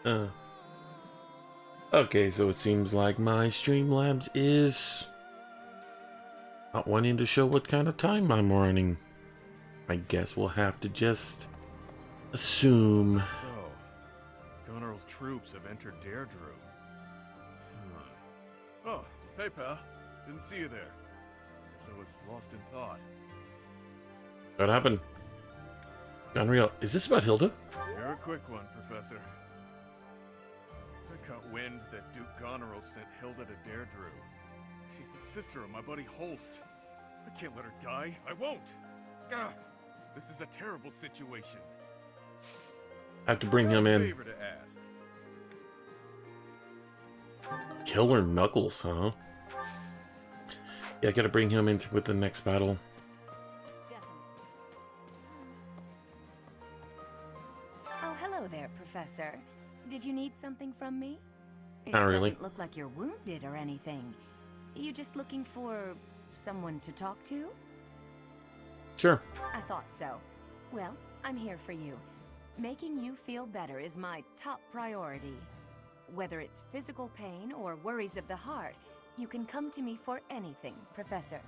Uh, okay, so it seems like my Streamlabs is not wanting to show what kind of time I'm running. I guess we'll have to just assume. So, Goneril's troops have entered Deirdre. Oh, hey pal. Didn't see you there. Guess I was lost in thought. What happened? Unreal. Is this about Hilda? You're a quick one, Professor. I caught wind that Duke Goneril sent Hilda to Deirdre. She's the sister of my buddy Holst. I can't let her die. I won't! Gah! This is a terrible situation. I have to bring him in. Favor to ask. Killer Knuckles, huh? Yeah, I gotta bring him in with the next battle. Oh, hello there, Professor. Did you need something from me? Not really. Doesn't look like you're wounded or anything. You just looking for someone to talk to? Sure. I thought so. Well, I'm here for you. Making you feel better is my top priority. Whether it's physical pain or worries of the heart, you can come to me for anything, Professor.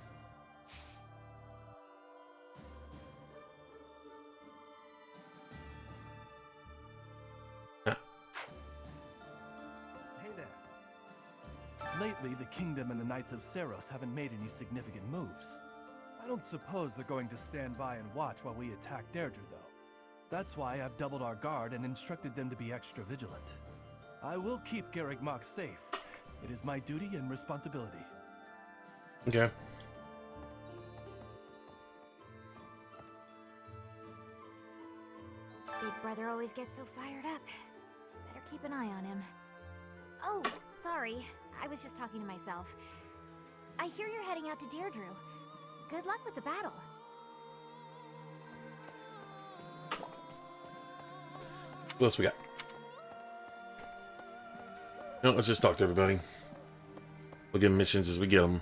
Hey there. Lately, the Kingdom and the Knights of Seros haven't made any significant moves. I don't suppose they're going to stand by and watch while we attack Deirdre, though. That's why I've doubled our guard and instructed them to be extra vigilant. I will keep Garreg Mach safe. It is my duty and responsibility. Okay. Big brother always gets so fired up. Better keep an eye on him. Oh, sorry. I was just talking to myself. I hear you're heading out to Deirdre. Good luck with the battle. What else we got? No, let's just talk to everybody. We'll get missions as we get them.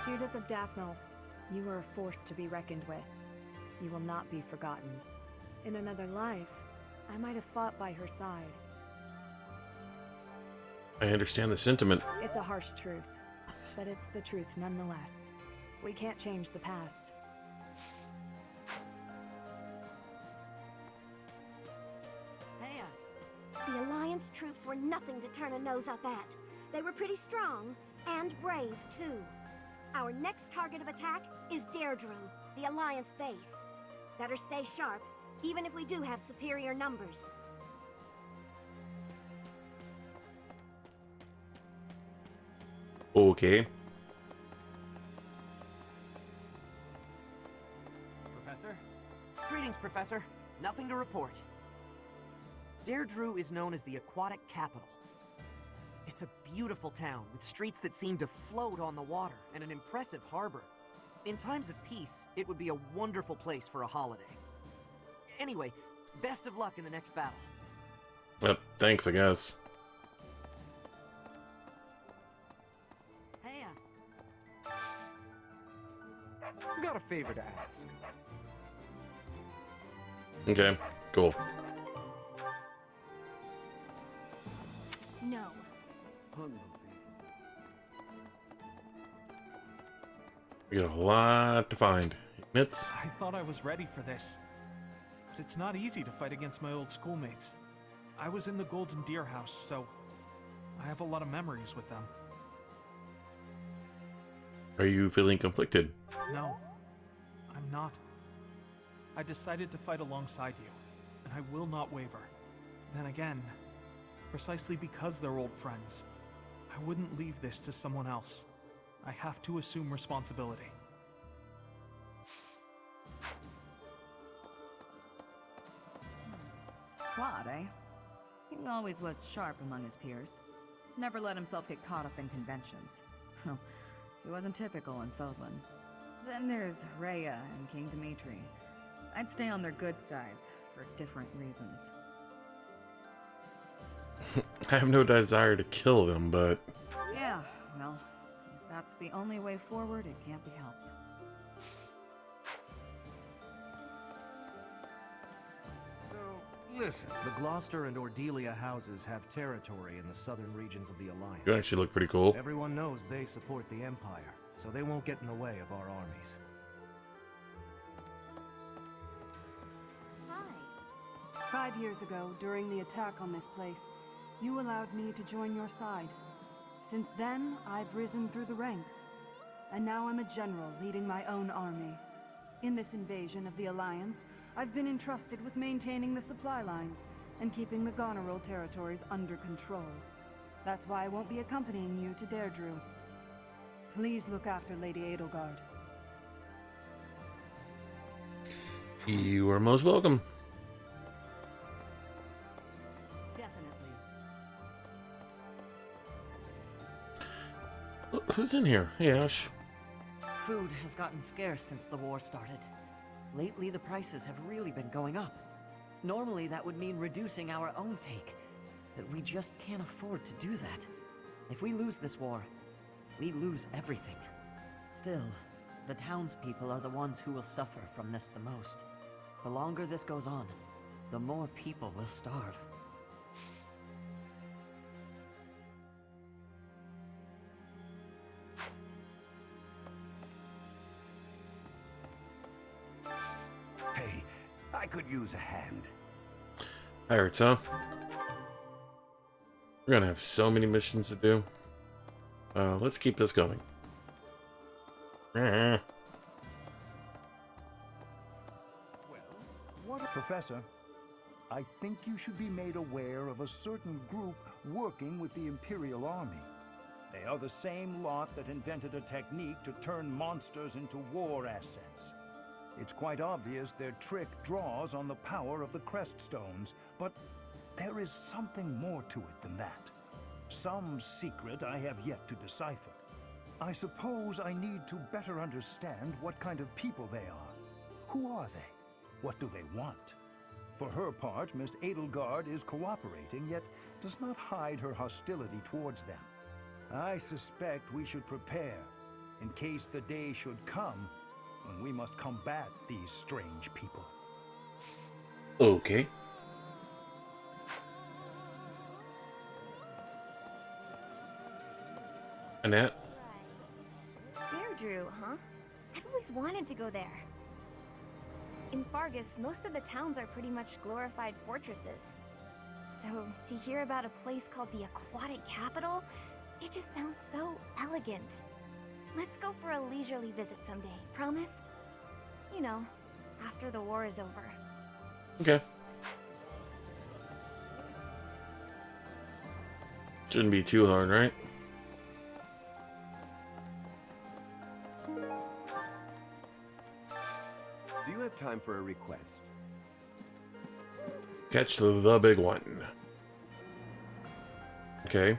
Judith of Daphne, you are a force to be reckoned with. You will not be forgotten. In another life, I might have fought by her side. I understand the sentiment. It's a harsh truth, but it's the truth nonetheless. We can't change the past. Hey, The Alliance troops were nothing to turn a nose up at. They were pretty strong, and brave, too. Our next target of attack is Deirdre, the Alliance base. Better stay sharp, even if we do have superior numbers. Okay. Professor? Greetings, Professor. Nothing to report. Deirdre is known as the aquatic capital. It's a beautiful town with streets that seem to float on the water and an impressive harbor. In times of peace, it would be a wonderful place for a holiday. Anyway, best of luck in the next battle. Thanks, I guess. hey, Got a favor to ask. Okay, cool. No. We got a lot to find. Mitts? I thought I was ready for this. But it's not easy to fight against my old schoolmates. I was in the Golden Deer House, so I have a lot of memories with them. Are you feeling conflicted? No, I'm not. I decided to fight alongside you, and I will not waver. Then again, precisely because they're old friends, I wouldn't leave this to someone else. I have to assume responsibility. Quad, eh? He always was sharp among his peers. Never let himself get caught up in conventions. He wasn't typical in Fodlan. Then there's Rhea and King Dimitri. I'd stay on their good sides, for different reasons. I have no desire to kill them, but... Yeah, well, if that's the only way forward, it can't be helped. So, listen. The Gloucester and Ordelia houses have territory in the southern regions of the Alliance. You actually look pretty cool. Everyone knows they support the Empire, so they won't get in the way of our armies. Hi. 5 years ago, during the attack on this place, you allowed me to join your side. Since then, I've risen through the ranks. And now I'm a general leading my own army. In this invasion of the Alliance, I've been entrusted with maintaining the supply lines and keeping the Goneril territories under control. That's why I won't be accompanying you to Deirdre. Please look after Lady Edelgard. You are most welcome. Definitely. Who's in here? Hey, Ash. Food has gotten scarce since the war started. Lately, the prices have really been going up. Normally, that would mean reducing our own take, but we just can't afford to do that. If we lose this war, we lose everything. Still, the townspeople are the ones who will suffer from this the most. The longer this goes on, the more people will starve. Hey, I could use a hand. Pirates, huh? We're gonna have so many missions to do. Let's keep this going. Well, what, Professor? I think you should be made aware of a certain group working with the Imperial Army. They are the same lot that invented a technique to turn monsters into war assets. It's quite obvious their trick draws on the power of the crest stones, but there is something more to it than that. Some secret I have yet to decipher. I suppose I need to better understand what kind of people they are. Who are they? What do they want? For her part, Miss Edelgard is cooperating, yet does not hide her hostility towards them. I suspect we should prepare, in case the day should come when we must combat these strange people. Okay. Annette? Right. Deirdre, huh? I've always wanted to go there. In Fargus, most of the towns are pretty much glorified fortresses. So, to hear about a place called the Aquatic Capital, it just sounds so elegant. Let's go for a leisurely visit someday, promise? You know, after the war is over. Okay. Shouldn't be too hard, right? Do you have time for a request? Catch the big one. Okay.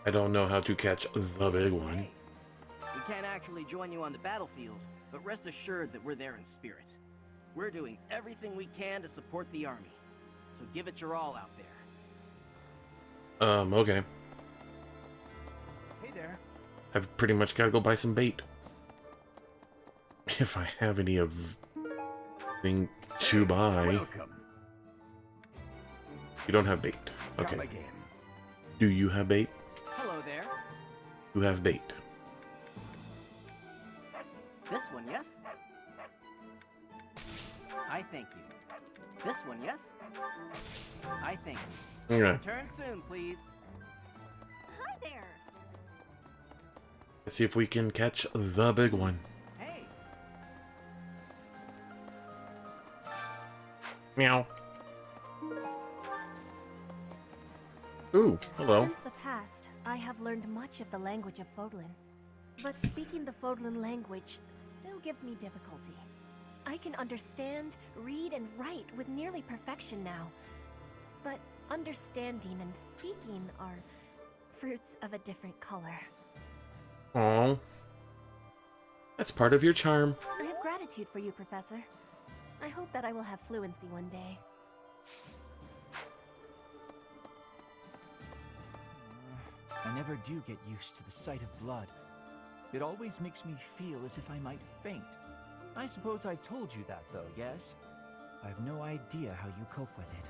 I don't know how to catch the big one. We can't actually join you on the battlefield, but rest assured that we're there in spirit. We're doing everything we can to support the army, so give it your all out there. Okay. Hey there. I've pretty much got to go buy some bait. If I have any of thing to buy. Welcome. You don't have bait. Okay. Come again. Do you have bait? Hello there. You have bait. This one, yes? I thank you. This one, yes? I thank you. Okay. Return soon, please. Hi there. Let's see if we can catch the big one. Hey. Meow. Ooh, hello. Since the past, I have learned much of the language of Fodlan. But speaking the Fodlan language still gives me difficulty. I can understand, read, and write with nearly perfection now. But understanding and speaking are fruits of a different color. Aww. That's part of your charm. I have gratitude for you, Professor. I hope that I will have fluency one day. I never do get used to the sight of blood. It always makes me feel as if I might faint. I suppose I've told you that, though, yes? I have no idea how you cope with it.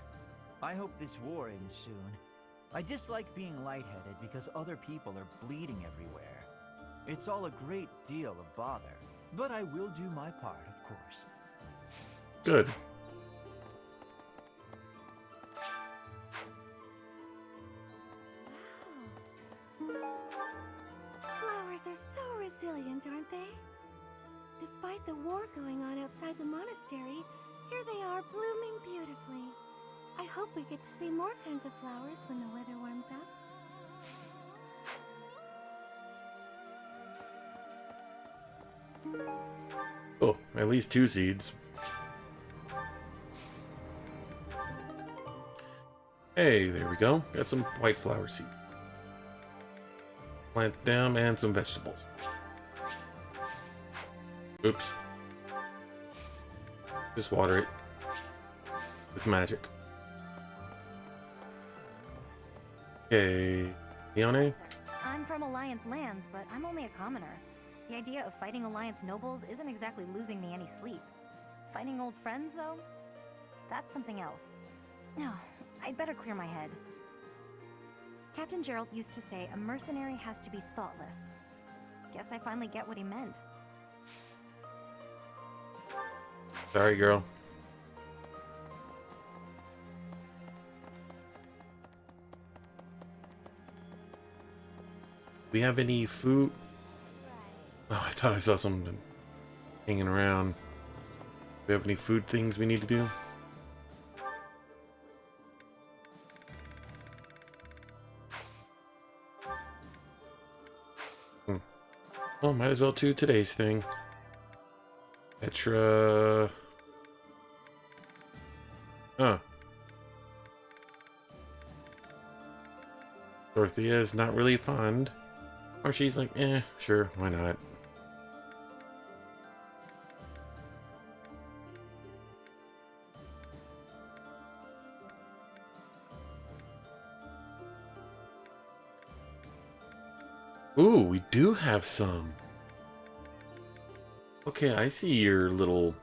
I hope this war ends soon. I dislike being lightheaded because other people are bleeding everywhere. It's all a great deal of bother, but I will do my part, of course. Good. Flowers are so resilient, aren't they? Despite the war going on outside the monastery, here they are blooming beautifully. I hope we get to see more kinds of flowers when the weather warms up. Oh, at least 2 seeds. Hey, there we go. Got some white flower seed. Plant them and some vegetables. Oops. Just water it. With magic. Okay. Leone? I'm from Alliance lands, but I'm only a commoner. The idea of fighting Alliance nobles isn't exactly losing me any sleep. Fighting old friends, though? That's something else. No, I'd better clear my head. Captain Gerald used to say a mercenary has to be thoughtless. Guess I finally get what he meant. Sorry, girl. We have any food? Oh, I thought I saw something hanging around. Do we have any food things we need to do? Oh, might as well do today's thing. Petra. Huh. Dorothea is not really fond. Or she's like, eh, sure, why not? Ooh, we do have some. Okay, I see your little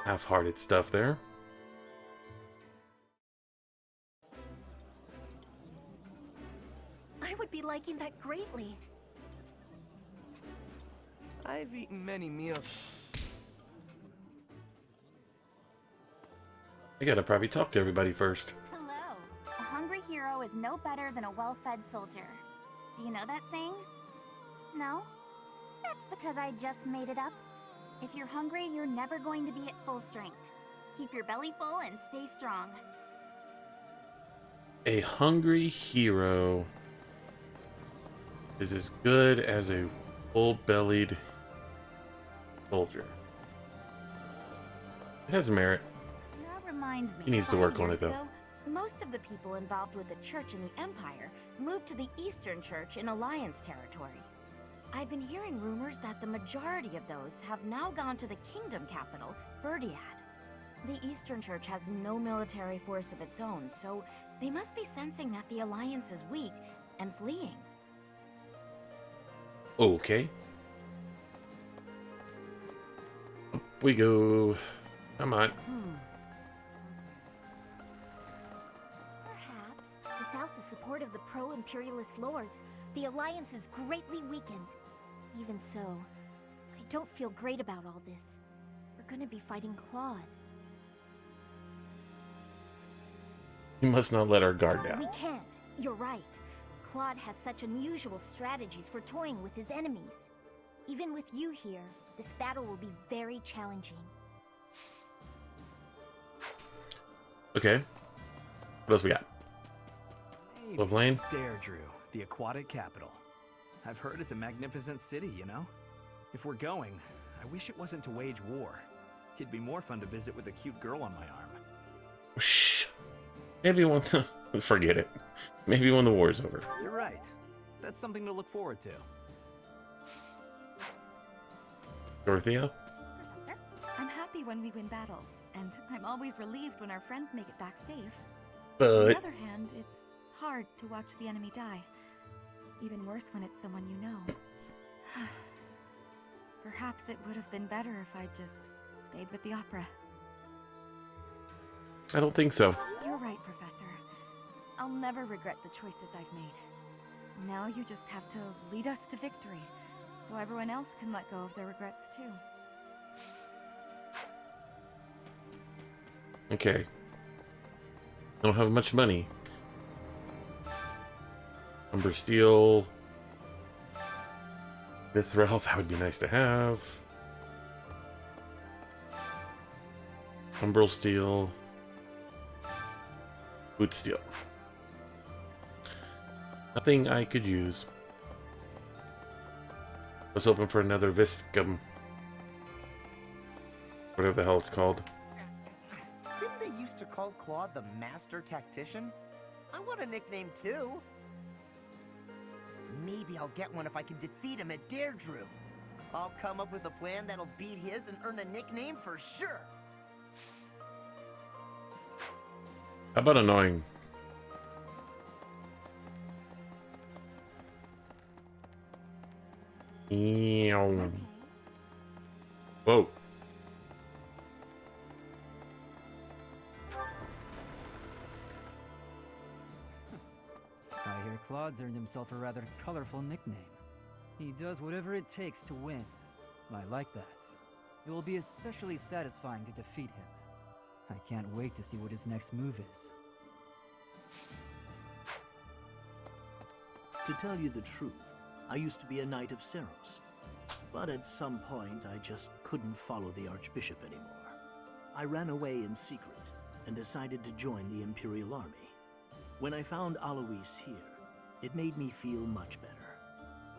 half-hearted stuff there. I would be liking that greatly. I've eaten many meals. I gotta probably talk to everybody first. Hello. A hungry hero is no better than a well-fed soldier. Do you know that saying? No? That's because I just made it up. If you're hungry, you're never going to be at full strength. Keep your belly full and stay strong. A hungry hero is as good as a full-bellied soldier. It has merit. That reminds me. He needs to 5 work on years it, though. ago, most of the people involved with the church in the Empire moved to the Eastern Church in Alliance territory. I've been hearing rumors that the majority of those have now gone to the kingdom capital, Verdiad. The Eastern Church has no military force of its own, so they must be sensing that the Alliance is weak and fleeing. Okay. Up we go. Come on. Perhaps, without the support of the pro-imperialist lords, the Alliance is greatly weakened. Even so, I don't feel great about all this. We're gonna be fighting Claude. We must not let our guard down. We can't. You're right. Claude has such unusual strategies for toying with his enemies. Even with you here, this battle will be very challenging. Okay. What else we got? Love Lane? Deirdre, the aquatic capital. I've heard it's a magnificent city, you know? If we're going, I wish it wasn't to wage war. It'd be more fun to visit with a cute girl on my arm. Shh. Maybe when the... Forget it. Maybe when the war's over. You're right. That's something to look forward to. Dorothea? Professor, I'm happy when we win battles, and I'm always relieved when our friends make it back safe. On the But... other hand, it's hard to watch the enemy die. Even worse when it's someone you know. Perhaps it would have been better if I'd just stayed with the opera. I don't think so. You're right, Professor. I'll never regret the choices I've made. Now you just have to lead us to victory, so everyone else can let go of their regrets too. Okay. I don't have much money. Umber Steel. Mithril, that would be nice to have. Umbral Steel. Boot Steel. Nothing I could use. Let's open for another Viscum. Whatever the hell it's called. Didn't they used to call Claude the Master Tactician? I want a nickname too. Maybe I'll get one if I can defeat him at Deirdre. I'll come up with a plan that'll beat his and earn a nickname for sure. How about annoying? Ew. Whoa. I hear Claude's earned himself a rather colorful nickname. He does whatever it takes to win. I like that. It will be especially satisfying to defeat him. I can't wait to see what his next move is. To tell you the truth, I used to be a Knight of Seros. But at some point, I just couldn't follow the Archbishop anymore. I ran away in secret and decided to join the Imperial Army. When I found Alois here, it made me feel much better.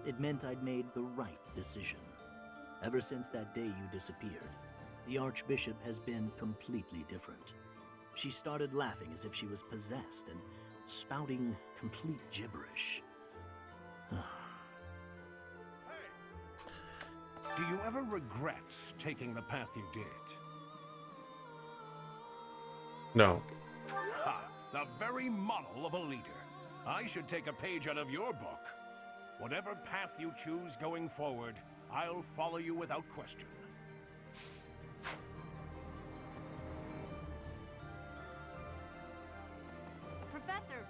It meant I'd made the right decision. Ever since that day you disappeared, the Archbishop has been completely different. She started laughing as if she was possessed and spouting complete gibberish. Do you ever regret taking the path you did? No. Ha! The very model of a leader. I should take a page out of your book. Whatever path you choose going forward, I'll follow you without question. Professor!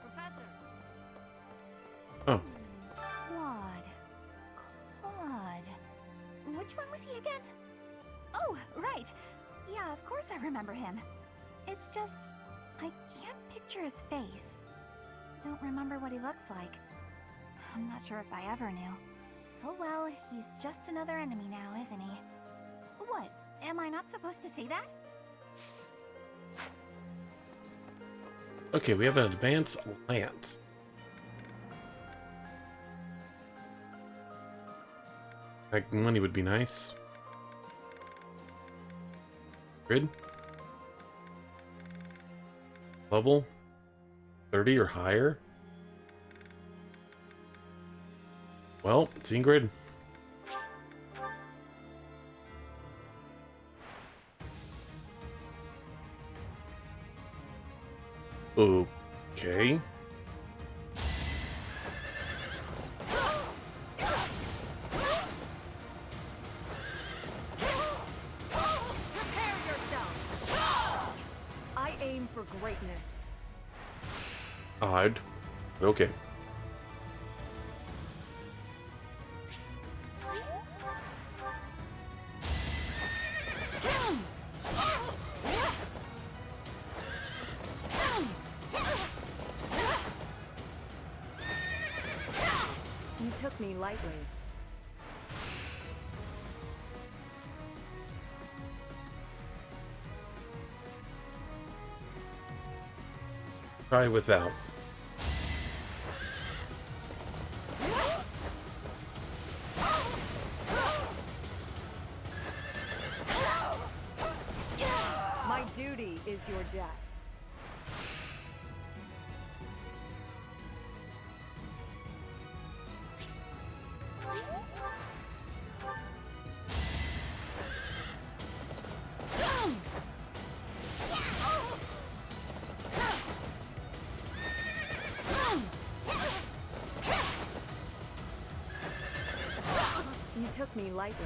Oh. Claude. Which one was he again? Oh, right. Yeah, of course I remember him. It's just, I can't picture his face. Don't remember what he looks like. I'm not sure if I ever knew. Oh well, he's just another enemy now, isn't he? What? Am I not supposed to say that? Okay, we have an advanced lance. Like, money would be nice. Grid. Level 30 or higher. Well, it's in grid. Okay. Prepare yourself! I aim for greatness. Odd. But okay. You took me lightly. Try without. My duty is your death. took me lightly.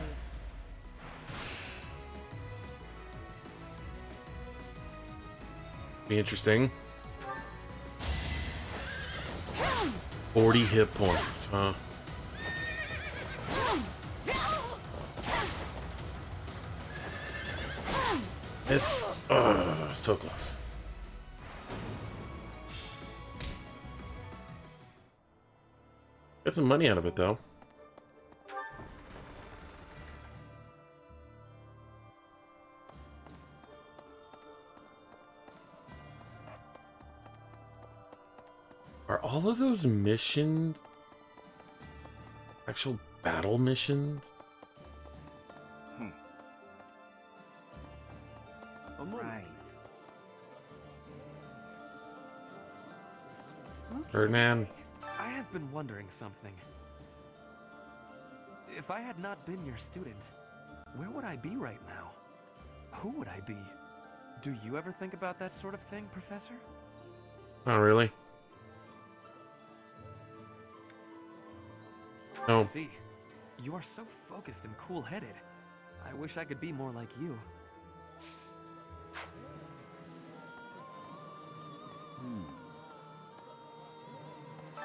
Be interesting. 40 hit points, huh? It's so close. Get some money out of it though. Are all of those missions actual battle missions? Right. Ferdinand. I have been wondering something. If I had not been your student, where would I be right now? Who would I be? Do you ever think about that sort of thing, Professor? Not really. No. See, you are so focused and cool-headed. I wish I could be more like you.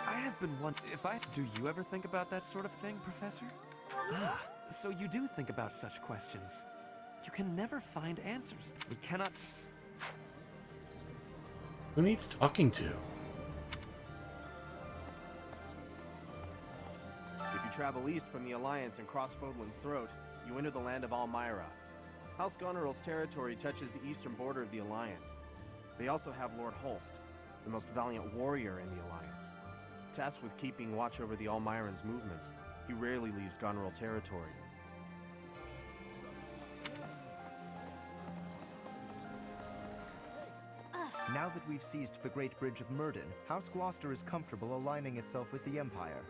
I have been wondering if I... Do you ever think about that sort of thing, Professor? Ah, so you do think about such questions. You can never find answers. We cannot... Who needs talking to? If you travel east from the Alliance and cross Fodlan's throat, you enter the land of Almyra. House Goneril's territory touches the eastern border of the Alliance. They also have Lord Holst, the most valiant warrior in the Alliance. Tasked with keeping watch over the Almyrans' movements, he rarely leaves Goneril territory. Now that we've seized the Great Bridge of Myrden, House Gloucester is comfortable aligning itself with the Empire.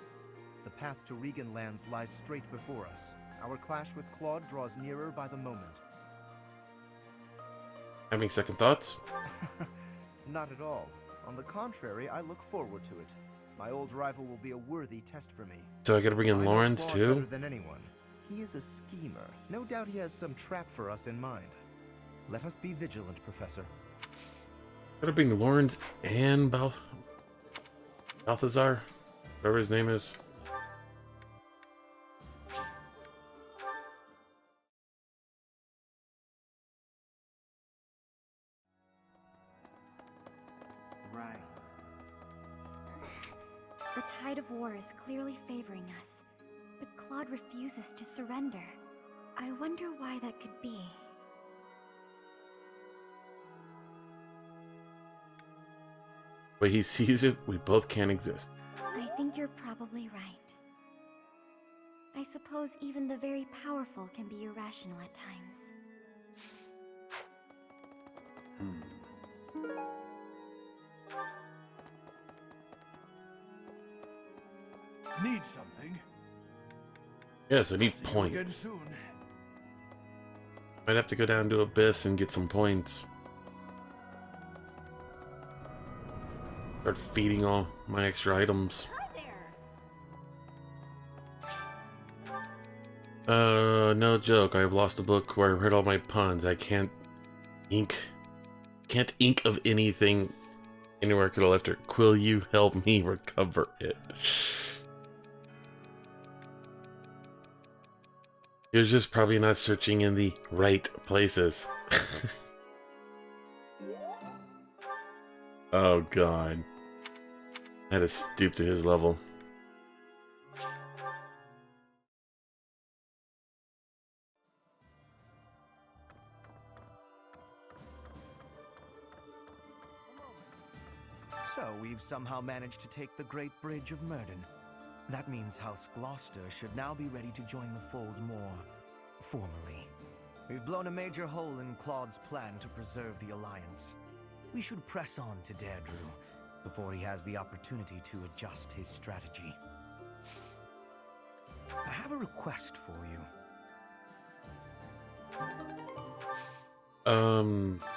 The path to Regan lands lies straight before us. Our clash with Claude draws nearer by the moment. Having second thoughts? Not at all. On the contrary, I look forward to it. My old rival will be a worthy test for me. So I gotta bring in I know Lawrence Claude too? better than anyone. He is a schemer. No doubt he has some trap for us in mind. Let us be vigilant, Professor. Gotta bring Lawrence and Balthazar, whatever his name is. Right. The tide of war is clearly favoring us, but Claude refuses to surrender. I wonder why that could be. But he sees it, we both can't exist. I think you're probably right. I suppose even the very powerful can be irrational at times. Need something? Yes, I need See you again points. soon. Might have to go down to Abyss and get some points. Start feeding all my extra items. No joke. I've lost a book where I read all my puns. I can't ink of anything anywhere I could have left it. Will you help me recover it? You're just probably not searching in the right places. Oh god. I had to stoop to his level. So we've somehow managed to take the Great Bridge of Myrden. That means House Gloucester should now be ready to join the fold more formally. We've blown a major hole in Claude's plan to preserve the Alliance. We should press on to Deirdre before he has the opportunity to adjust his strategy. I have a request for you.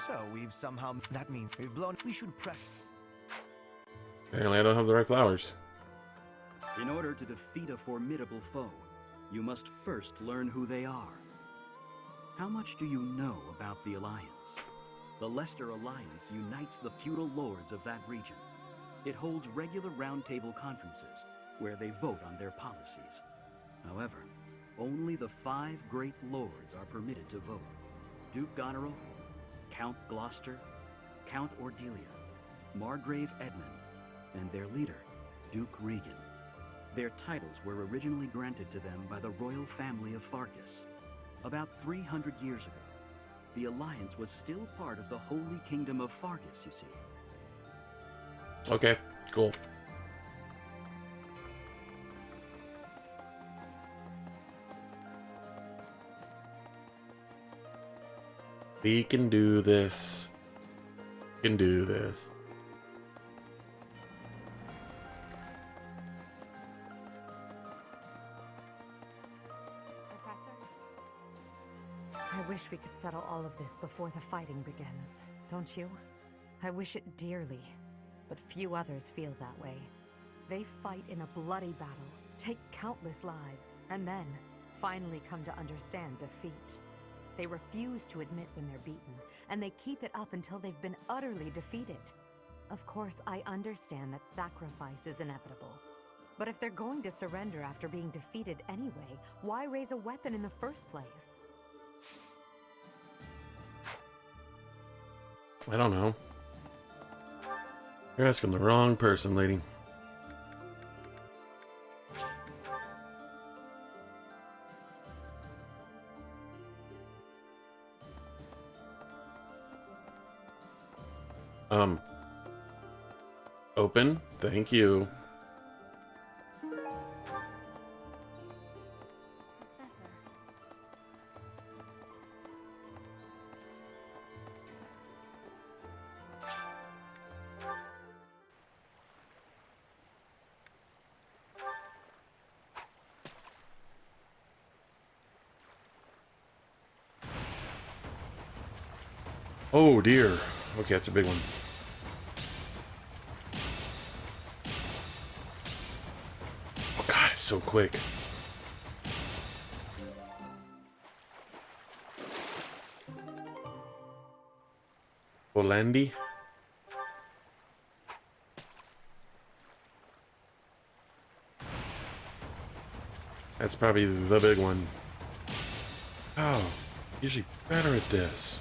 So we've somehow... That means we've blown... We should press... Apparently I don't have the right flowers. In order to defeat a formidable foe, you must first learn who they are. How much do you know about the Alliance? The Leicester Alliance unites the feudal lords of that region. It holds regular roundtable conferences where they vote on their policies. However, only the 5 great lords are permitted to vote. Duke Goneril, Count Gloucester, Count Ordelia, Margrave Edmund, and their leader, Duke Regan. Their titles were originally granted to them by the royal family of Farkas. About 300 years ago, the Alliance was still part of the Holy Kingdom of Farkas, you see. Okay, cool. We can do this. We can do this. Professor? I wish we could settle all of this before the fighting begins, don't you? I wish it dearly, but few others feel that way. They fight in a bloody battle, take countless lives, and then finally come to understand defeat. They refuse to admit when they're beaten, and they keep it up until they've been utterly defeated. Of course, I understand that sacrifice is inevitable. But if they're going to surrender after being defeated anyway, why raise a weapon in the first place? I don't know. You're asking the wrong person, lady. Open. Thank you. Professor. Oh dear. Okay, that's a big one. Oh god, it's so quick. Bolandi? That's probably the big one. Oh, usually better at this.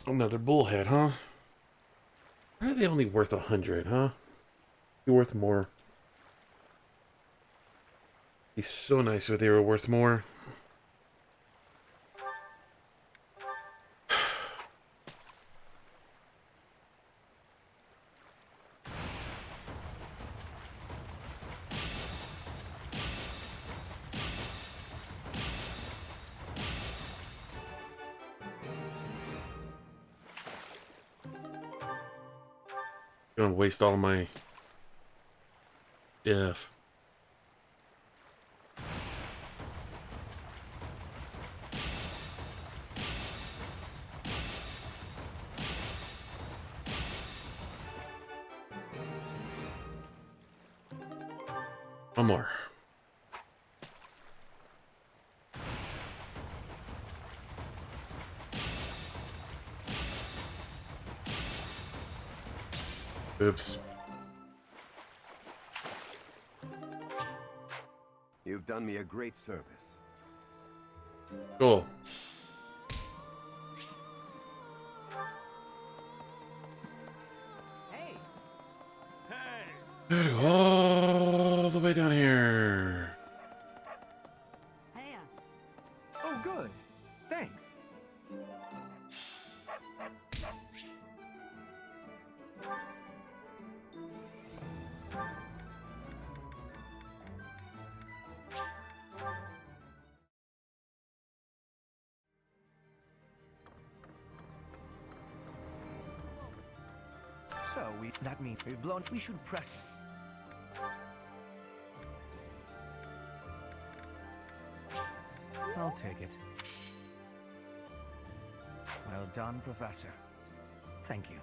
Another bullhead, huh? Why are they only worth 100, huh? Be worth more. Be so nice if they were worth more. Gonna waste all my stuff. One more. Oops. You've done me a great service. Cool. Hey! Gotta go all the way down here. Oh, good. Thanks. So that means we've blown. We should press. I'll take it. Well done, Professor. Thank you.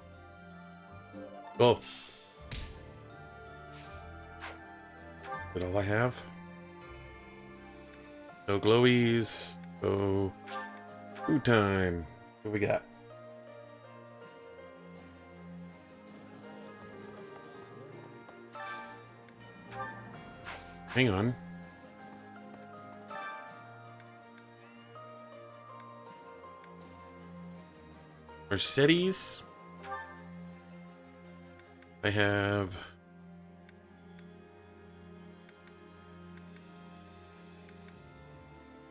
Oh. Is that all I have? No glowies. So food time. What we got? Hang on. Mercedes. I have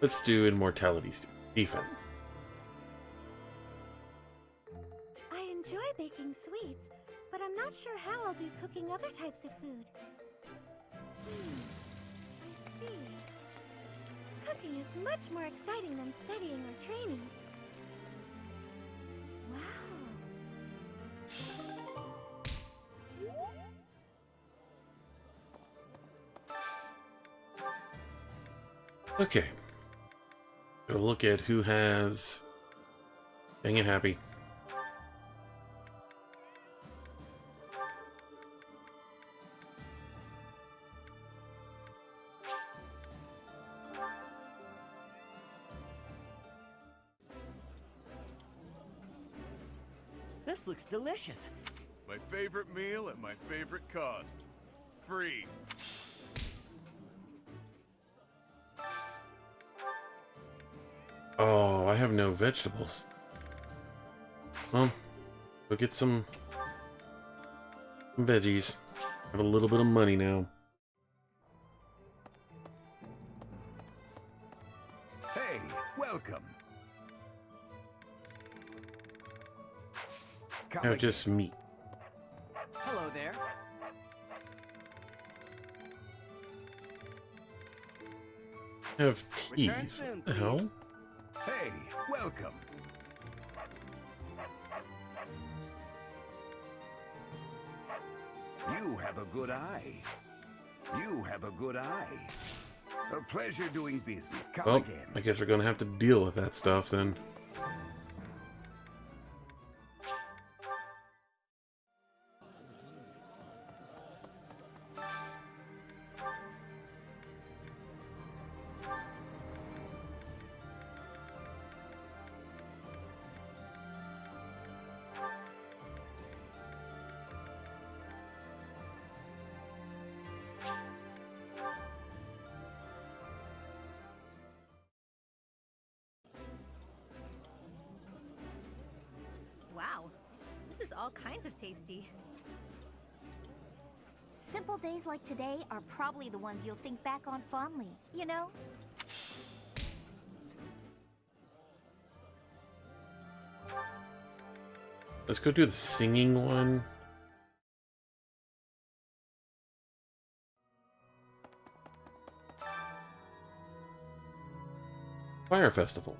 let's do immortality defense. I enjoy baking sweets, but I'm not sure how I'll do cooking other types of food. I see. Cooking is much more exciting than studying or training. Wow. Okay. Gotta look at who has Dang It Happy. This looks delicious. My favorite meal at my favorite cost. Free. Oh, I have no vegetables. Well, go get some veggies. Have a little bit of money now. Hey, welcome. I have just meat. Hello there. I have Return teas. soon, What the hell? please. Hey, welcome. You have a good eye. You have a good eye. A pleasure doing business. Come Well, again. I guess we're gonna have to deal with that stuff then. Wow, this is all kinds of tasty. Simple days like today are probably the ones you'll think back on fondly, you know? Let's go do the singing one. Fire Festival.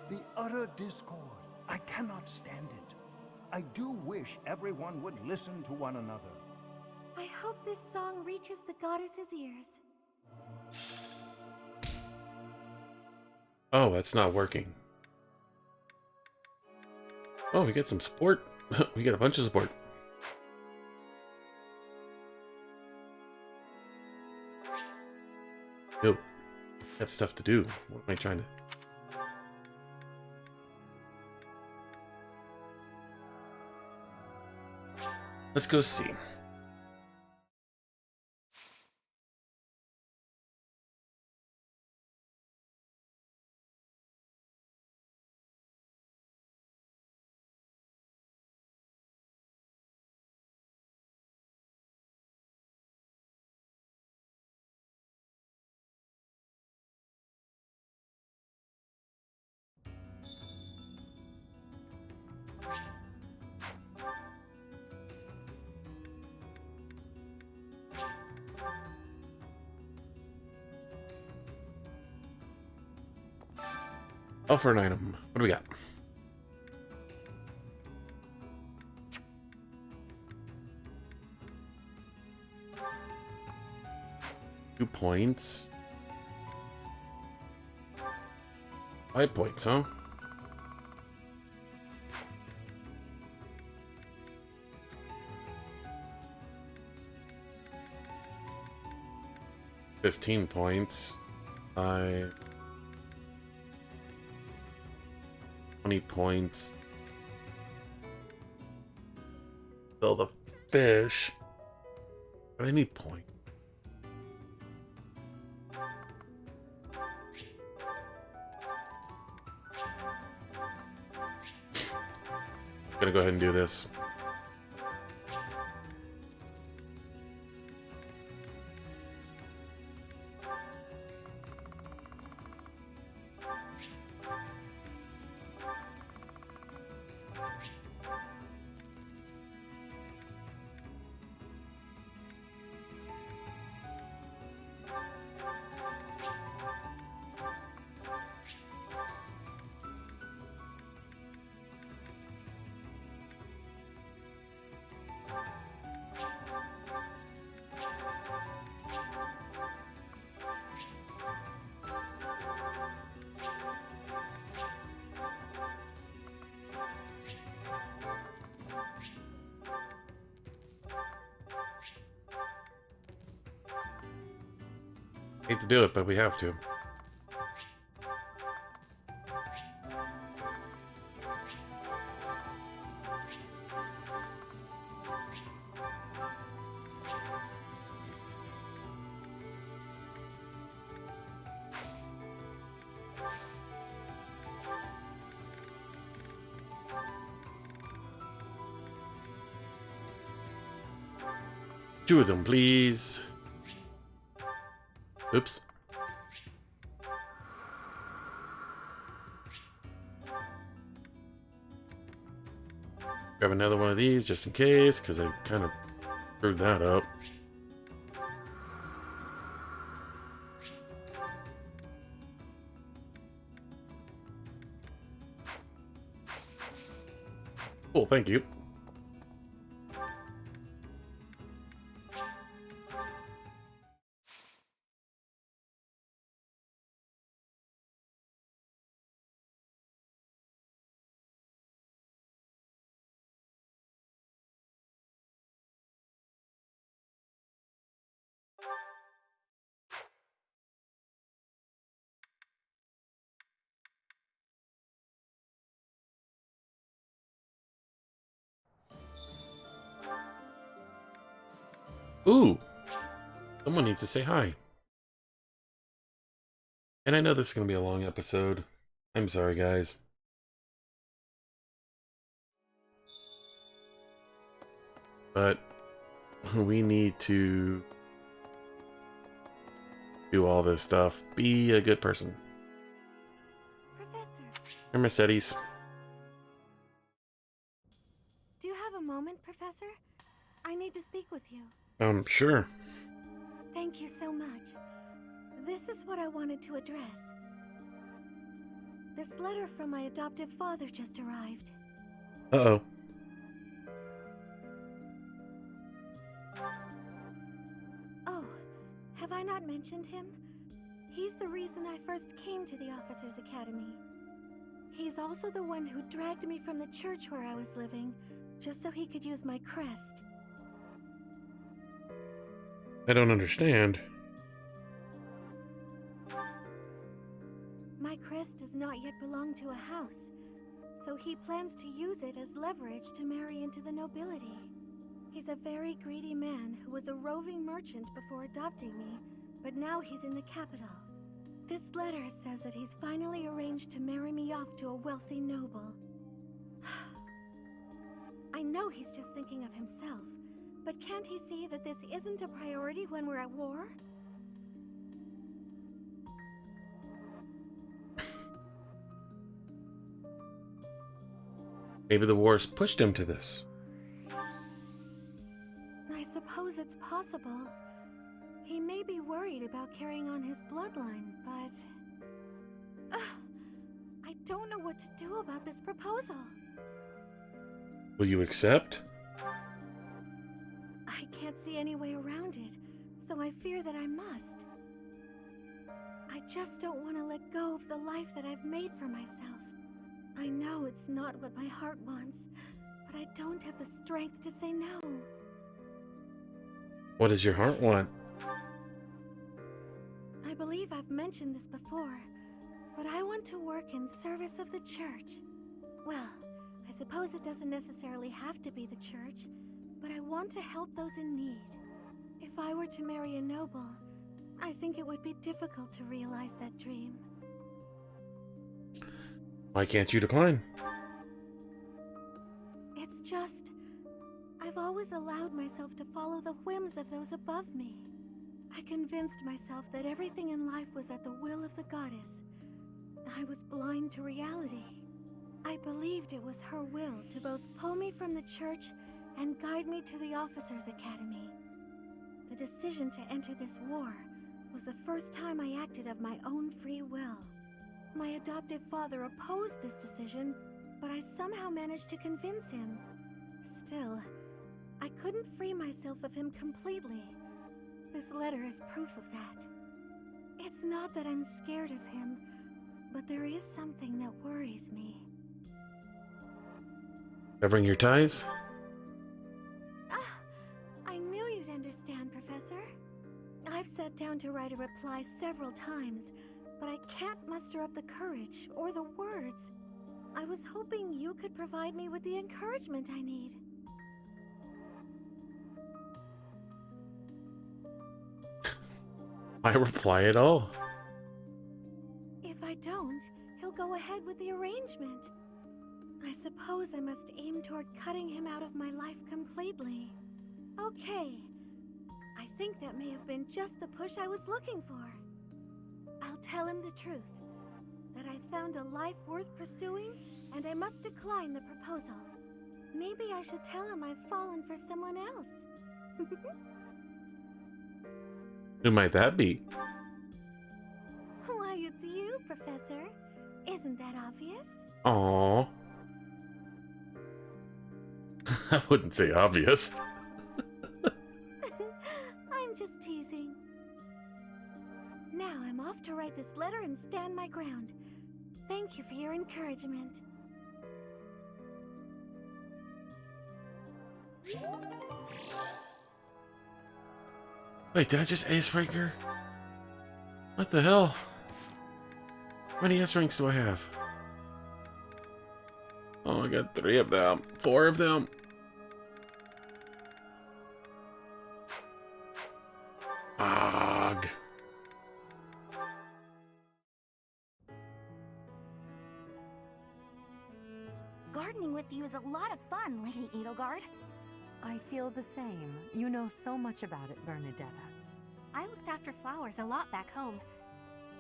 The utter discord. I cannot stand it. I do wish everyone would listen to one another. I hope this song reaches the goddess's ears. Oh, that's not working. Oh, we get some support. We get a bunch of support. Yo, got stuff to do. What am I trying to... Let's go see. Oh, for an item. What do we got? Two points. 5 points, huh? $15 points. 20 points. Sell the fish. But I need points. Gonna go ahead and do this. Hate to do it, but we have to. Two of them, please. Oops. Grab another one of these just in case, because I kind of screwed that up. Cool, thank you. Ooh, someone needs to say hi. And I know this is going to be a long episode. I'm sorry, guys. But we need to do all this stuff. Be a good person. Professor. Or Mercedes. Do you have a moment, Professor? I need to speak with you. Sure. Thank you so much. This is what I wanted to address. This letter from my adoptive father just arrived. Uh-oh. Oh, have I not mentioned him? He's the reason I first came to the Officers' Academy. He's also the one who dragged me from the church where I was living, just so he could use my crest. I don't understand. My crest does not yet belong to a house, so he plans to use it as leverage to marry into the nobility. He's a very greedy man who was a roving merchant before adopting me, but now he's in the capital. This letter says that he's finally arranged to marry me off to a wealthy noble. I know he's just thinking of himself, but can't he see that this isn't a priority when we're at war? Maybe the wars pushed him to this. I suppose it's possible. He may be worried about carrying on his bloodline, but... I don't know what to do about this proposal. Will you accept? I can't see any way around it, so I fear that I must. I just don't want to let go of the life that I've made for myself. I know it's not what my heart wants, but I don't have the strength to say no. What does your heart want? I believe I've mentioned this before, but I want to work in service of the church. Well, I suppose it doesn't necessarily have to be the church, but I want to help those in need. If I were to marry a noble, I think it would be difficult to realize that dream. Why can't you decline? It's just, I've always allowed myself to follow the whims of those above me. I convinced myself that everything in life was at the will of the goddess. I was blind to reality. I believed it was her will to both pull me from the church and guide me to the officers' academy. The decision to enter this war was the first time I acted of my own free will. My adoptive father opposed this decision, but I somehow managed to convince him. Still, I couldn't free myself of him completely. This letter is proof of that. It's not that I'm scared of him, but there is something that worries me. Severing your ties? I knew you'd understand, Professor. I've sat down to write a reply several times, but I can't muster up the courage or the words. I was hoping you could provide me with the encouragement I need. Why reply at all? If I don't, he'll go ahead with the arrangement. I suppose I must aim toward cutting him out of my life completely. Okay. I think that may have been just the push I was looking for. I'll tell him the truth. That I found a life worth pursuing, and I must decline the proposal. Maybe I should tell him I've fallen for someone else. Who might that be? Why, it's you, Professor. Isn't that obvious? Aww. I wouldn't say obvious. I'm just teasing. Now I'm off to write this letter and stand my ground. Thank you for your encouragement. Wait, did I just ace rank her? What the hell? How many S ranks do I have? Oh, I got 3 of them. 4 of them. Ugh. Gardening with you is a lot of fun, Lady Edelgard. I feel the same. You know so much about it, Bernadetta. I looked after flowers a lot back home.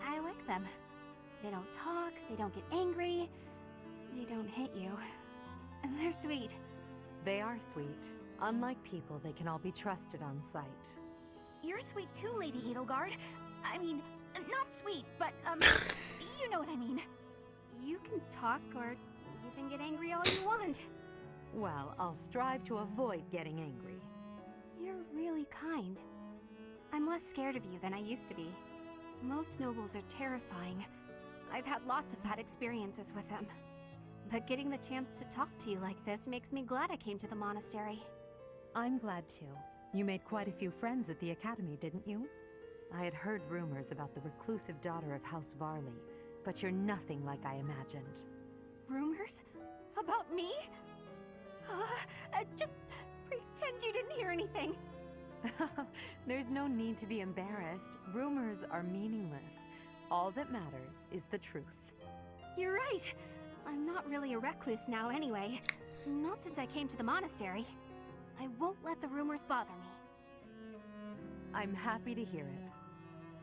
I like them. They don't talk, they don't get angry, they don't hit you. And they're sweet. They are sweet. Unlike people, they can all be trusted on sight. You're sweet too, Lady Edelgard. I mean, not sweet, but, you know what I mean. You can talk or even get angry all you want. Well, I'll strive to avoid getting angry. You're really kind. I'm less scared of you than I used to be. Most nobles are terrifying. I've had lots of bad experiences with them. But getting the chance to talk to you like this makes me glad I came to the monastery. I'm glad too. You made quite a few friends at the academy, didn't you? I had heard rumors about the reclusive daughter of House Varley, but you're nothing like I imagined. Rumors? About me? Just pretend you didn't hear anything. There's no need to be embarrassed. Rumors are meaningless. All that matters is the truth. You're right. I'm not really a recluse now anyway. Not since I came to the monastery. I won't let the rumors bother me. I'm happy to hear it.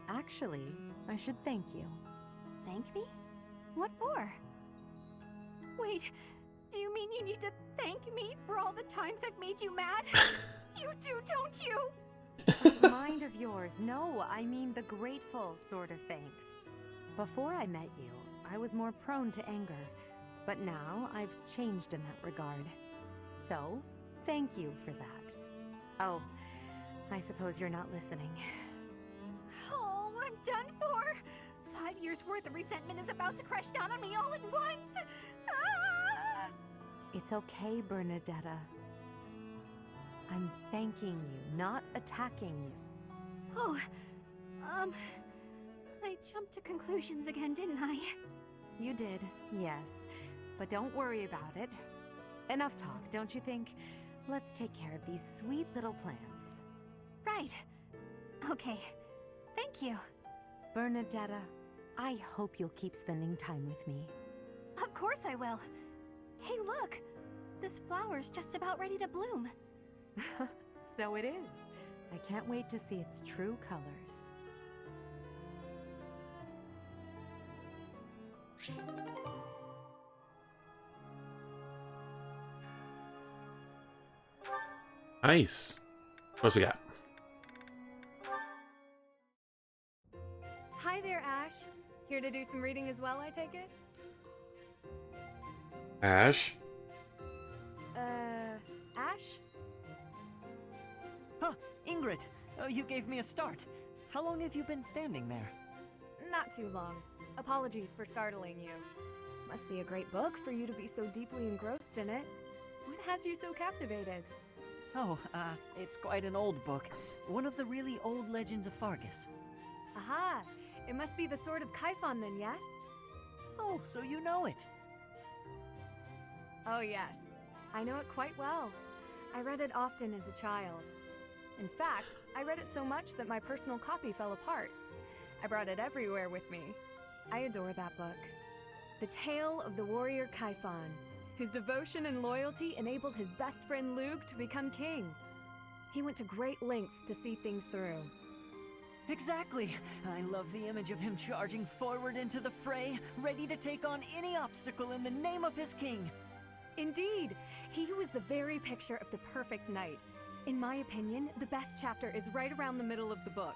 Actually, I should thank you. Thank me? What for? Wait, do you mean you need to thank me for all the times I've made you mad? You do, don't you? Mind of yours. No, I mean the grateful sort of thanks. Before I met you, I was more prone to anger. But now I've changed in that regard. So, thank you for that. Oh, I suppose you're not listening. Oh, I'm done for! 5 years' worth of resentment is about to crash down on me all at once! Ah! It's okay, Bernadetta. I'm thanking you, not attacking you. Oh, I jumped to conclusions again, didn't I? You did, yes. But don't worry about it. Enough talk, don't you think? Let's take care of these sweet little plans. Right. Okay. Thank you. Bernadetta, I hope you'll keep spending time with me. Of course I will. Hey, look! This flower's just about ready to bloom. So it is. I can't wait to see its true colors. Nice. What else we got? Hi there, Ash. Here to do some reading as well, I take it? Ash? Ash? Huh, Ingrid, you gave me a start. How long have you been standing there? Not too long. Apologies for startling you. Must be a great book for you to be so deeply engrossed in it. What has you so captivated? Oh, it's quite an old book. One of the really old legends of Fargus. Aha! It must be the Sword of Kaifon then, yes? Oh, so you know it. Oh yes, I know it quite well. I read it often as a child. In fact, I read it so much that my personal copy fell apart. I brought it everywhere with me. I adore that book. The tale of the warrior Kaifon, whose devotion and loyalty enabled his best friend Lug to become king. He went to great lengths to see things through. Exactly! I love the image of him charging forward into the fray, ready to take on any obstacle in the name of his king. Indeed! He was the very picture of the perfect knight. In my opinion, the best chapter is right around the middle of the book.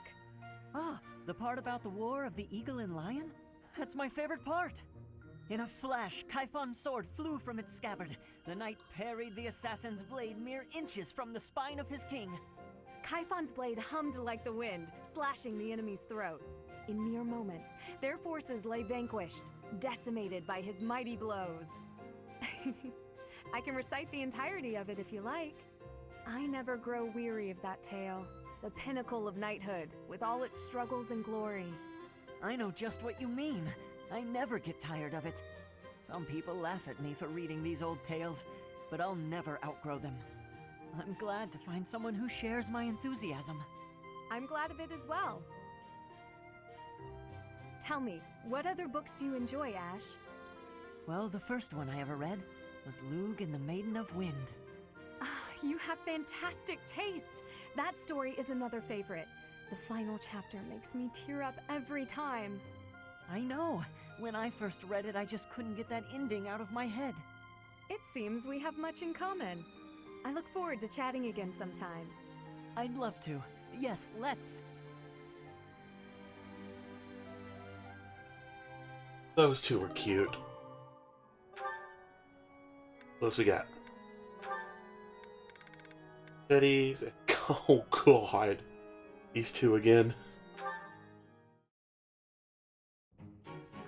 Ah, the part about the war of the eagle and lion? That's my favorite part! In a flash, Kaifon's sword flew from its scabbard. The knight parried the assassin's blade mere inches from the spine of his king. Kaifon's blade hummed like the wind, slashing the enemy's throat. In mere moments, their forces lay vanquished, decimated by his mighty blows. I can recite the entirety of it if you like. I never grow weary of that tale, the pinnacle of knighthood, with all its struggles and glory. I know just what you mean. I never get tired of it. Some people laugh at me for reading these old tales, but I'll never outgrow them. I'm glad to find someone who shares my enthusiasm. I'm glad of it as well. Tell me, what other books do you enjoy, Ash? Well, the first one I ever read was Lug and the Maiden of Wind. You have fantastic taste! That story is another favorite. The final chapter makes me tear up every time. I know. When I first read it, I just couldn't get that ending out of my head. It seems we have much in common. I look forward to chatting again sometime. I'd love to. Yes, let's. Those two were cute. What else we got? Betty's. Oh god. These two again.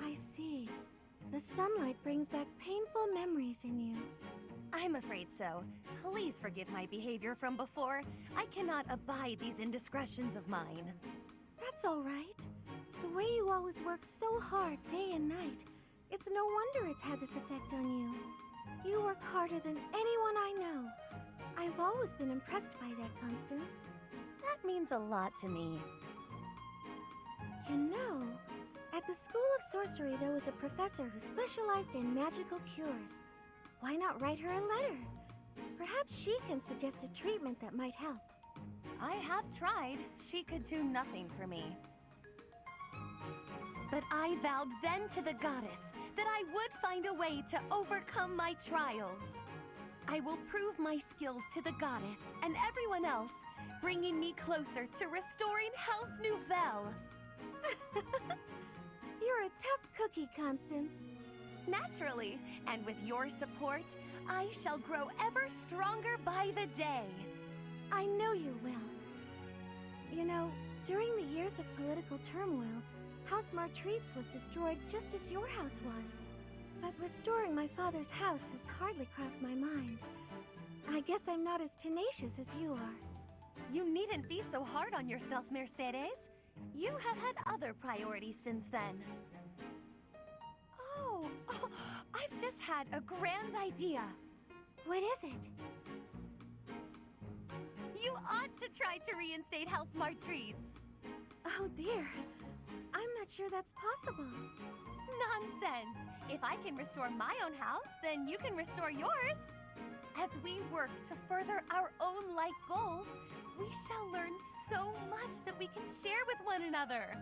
I see. The sunlight brings back painful memories in you. I'm afraid so. Please forgive my behavior from before. I cannot abide these indiscretions of mine. That's all right. The way you always work so hard day and night, it's no wonder it's had this effect on you. You work harder than anyone I know. I've always been impressed by that, Constance. That means a lot to me. You know, at the School of Sorcery there was a professor who specialized in magical cures. Why not write her a letter? Perhaps she can suggest a treatment that might help. I have tried. She could do nothing for me. But I vowed then to the goddess that I would find a way to overcome my trials. I will prove my skills to the goddess and everyone else, bringing me closer to restoring House Nouvelle. You're a tough cookie, Constance. Naturally, and with your support, I shall grow ever stronger by the day. I know you will. You know, during the years of political turmoil, House Martreats was destroyed just as your house was. But restoring my father's house has hardly crossed my mind. I guess I'm not as tenacious as you are. You needn't be so hard on yourself, Mercedes. You have had other priorities since then. Oh, I've just had a grand idea. What is it? You ought to try to reinstate House Martreats. Oh dear, I'm not sure that's possible. Nonsense! If I can restore my own house, then you can restore yours. As we work to further our own like goals, we shall learn so much that we can share with one another.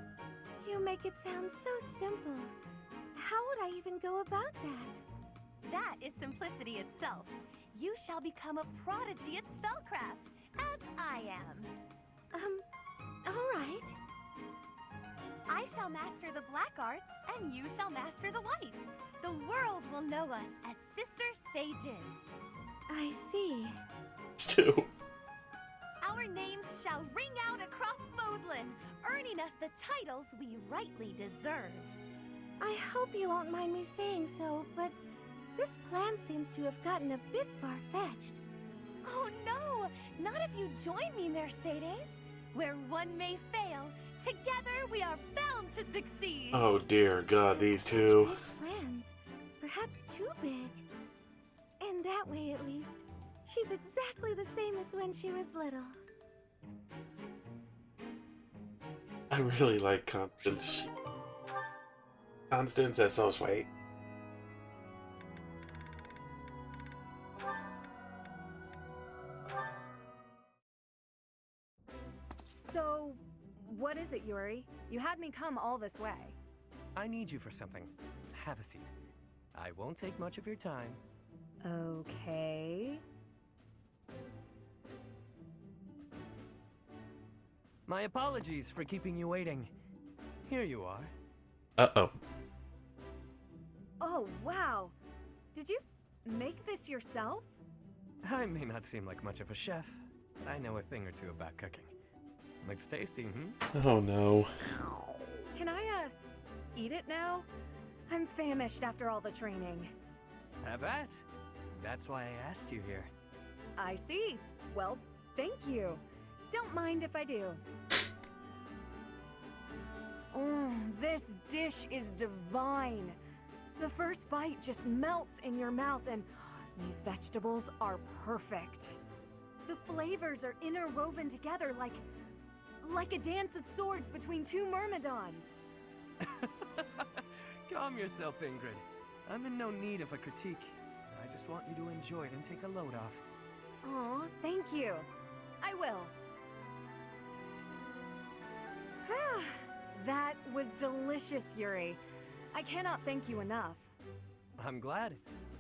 You make it sound so simple. How would I even go about that? That is simplicity itself. You shall become a prodigy at spellcraft, as I am. All right. I shall master the black arts, and you shall master the white. The world will know us as sister sages. I see. Two. Our names shall ring out across Fodlan, earning us the titles we rightly deserve. I hope you won't mind me saying so, but this plan seems to have gotten a bit far-fetched. Oh no! Not if you join me, Mercedes! Where one may fail, together we are bound to succeed! Oh dear God, these two. Big plans. Perhaps too big. And that way, at least, she's exactly the same as when she was little. I really like Constance. Constance is so sweet. So, what is it, Yuri? You had me come all this way. I need you for something. Have a seat. I won't take much of your time. Okay. My apologies for keeping you waiting. Here you are. Uh-oh. Oh, wow. Did you make this yourself? I may not seem like much of a chef, but I know a thing or two about cooking. Looks tasty, Oh no. Can I, eat it now? I'm famished after all the training. Have at. That's why I asked you here. I see. Well, thank you. Don't mind if I do. Oh, this dish is divine. The first bite just melts in your mouth, and these vegetables are perfect. The flavors are interwoven together like a dance of swords between two myrmidons. Calm yourself, Ingrid. I'm in no need of a critique. I just want you to enjoy it and take a load off. Aw, thank you. I will. That was delicious, Yuri. I cannot thank you enough. I'm glad.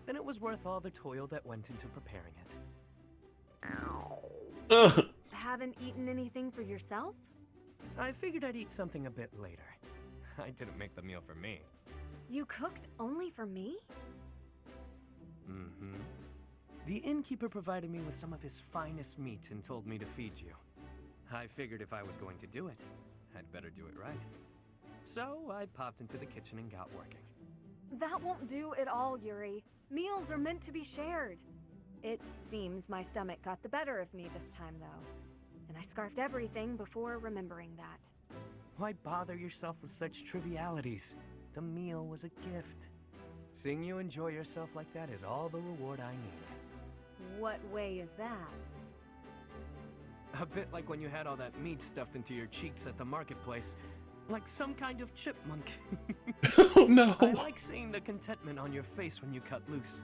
Then it was worth all the toil that went into preparing it. Haven't eaten anything for yourself? I figured I'd eat something a bit later. I didn't make the meal for me. You cooked only for me? Mm-hmm. The innkeeper provided me with some of his finest meat and told me to feed you. I figured if I was going to do it, I'd better do it right. So I popped into the kitchen and got working. That won't do at all, Yuri. Meals are meant to be shared. It seems my stomach got the better of me this time, though. And I scarfed everything before remembering that. Why bother yourself with such trivialities? The meal was a gift. Seeing you enjoy yourself like that is all the reward I need. What way is that? A bit like when you had all that meat stuffed into your cheeks at the marketplace. Like some kind of chipmunk. Oh no! I like seeing the contentment on your face when you cut loose.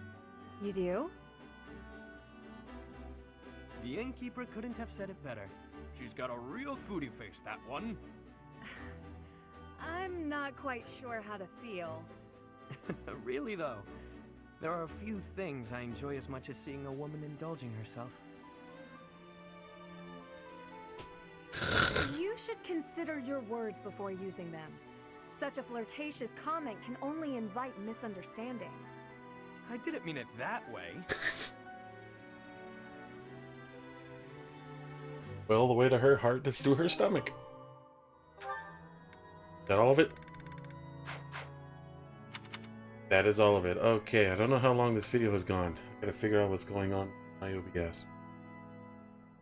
You do? The innkeeper couldn't have said it better. She's got a real foodie face, that one. I'm not quite sure how to feel. Really, though. There are a few things I enjoy as much as seeing a woman indulging herself. You should consider your words before using them. Such a flirtatious comment can only invite misunderstandings. I didn't mean it that way. Well, the way to her heart is through her stomach. Is that all of it? That is all of it. Okay, I don't know how long this video has gone. I gotta figure out what's going on with my OBS.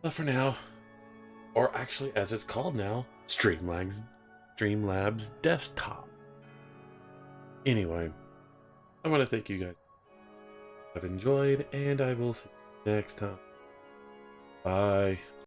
But for now, or actually as it's called now, Streamlabs Desktop. Anyway, I want to thank you guys. I've enjoyed, and I will see you next time. Bye.